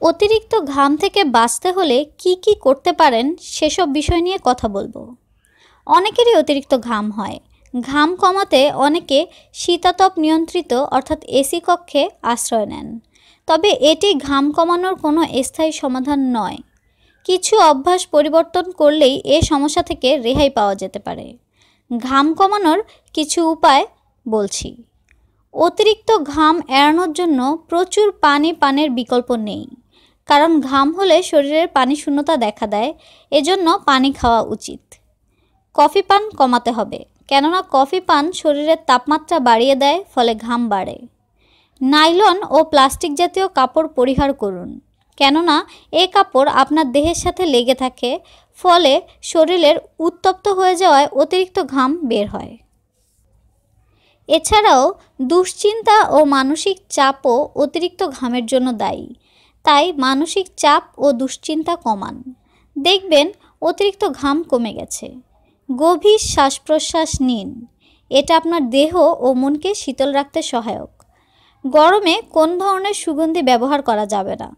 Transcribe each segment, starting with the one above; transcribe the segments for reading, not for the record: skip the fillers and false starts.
অতিরিক্ত ঘাম থেকে বাঁচতে হলে কি করতে পারেন সেসব বিষয় নিয়ে কথা বলবো। অনেকেরই অতিরিক্ত ঘাম হয়। ঘাম কমাতে অনেকে শীতাতপ নিয়ন্ত্রিত অর্থাৎ এসি কক্ষে আশ্রয় নেন। তবে এটি ঘাম কমানোর কোনো স্থায়ী সমাধান নয়। কিছু অভ্যাস পরিবর্তন করলেই এ সমস্যা থেকে রেহাই পাওয়া যেতে পারে। ঘাম কমানোর কিছু উপায় বলছি। অতিরিক্ত ঘাম এড়ানোর জন্য প্রচুর পানি পানের বিকল্প নেই, কারণ ঘাম হলে শরীরের পানি শূন্যতা দেখা দেয়। এজন্য পানি খাওয়া উচিত। কফি পান কমাতে হবে, কেননা কফি পান শরীরের তাপমাত্রা বাড়িয়ে দেয়, ফলে ঘাম বাড়ে। নাইলন ও প্লাস্টিক জাতীয় কাপড় পরিহার করুন, কেননা এই কাপড় আপনার দেহের সাথে লেগে থাকে, ফলে শরীরের উত্তপ্ত হয়ে যাওয়ায় অতিরিক্ত ঘাম বের হয়। এছাড়াও দুশ্চিন্তা ও মানসিক চাপও অতিরিক্ত ঘামের জন্য দায়ী। তাই মানসিক চাপ ও দুশ্চিন্তা কমান, দেখবেন অতিরিক্ত ঘাম কমে গেছে। গভীর শ্বাস প্রশ্বাস নিন, এটা আপনার দেহ ও মনকে শীতল রাখতে সহায়ক। গরমে কোন ধরনের সুগন্ধি ব্যবহার করা যাবে না,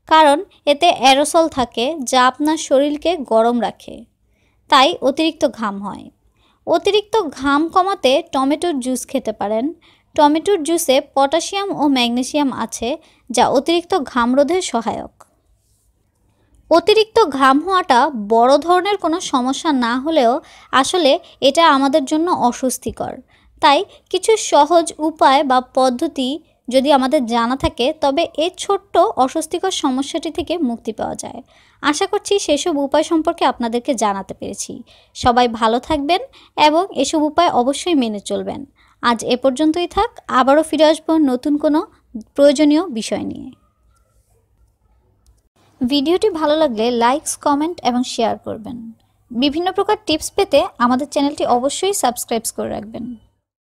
কারণ এতে অ্যারোসল থাকে যা আপনার শরীরকে গরম রাখে, তাই অতিরিক্ত ঘাম হয়। অতিরিক্ত ঘাম কমাতে টমেটোর জুস খেতে পারেন। টমেটোর জুসে পটাশিয়াম ও ম্যাগনেসিয়াম আছে, যা অতিরিক্ত ঘাম রোধে সহায়ক। অতিরিক্ত ঘাম হওয়াটা বড় ধরনের কোনো সমস্যা না হলেও আসলে এটা আমাদের জন্য অস্বস্তিকর। তাই কিছু সহজ উপায় বা পদ্ধতি যদি আমাদের জানা থাকে, তবে এই ছোট্ট অস্বস্তিকর সমস্যাটি থেকে মুক্তি পাওয়া যায়। আশা করছি সেসব উপায় সম্পর্কে আপনাদেরকে জানাতে পেরেছি। সবাই ভালো থাকবেন এবং এসব উপায় অবশ্যই মেনে চলবেন। আজ এ পর্যন্তই থাক। আবারও ফিরে আসবো নতুন কোনো প্রয়োজনীয় বিষয় নিয়ে। ভিডিওটি ভালো লাগলে লাইকস, কমেন্ট এবং শেয়ার করবেন। বিভিন্ন প্রকার টিপস পেতে আমাদের চ্যানেলটি অবশ্যই সাবস্ক্রাইব করে রাখবেন।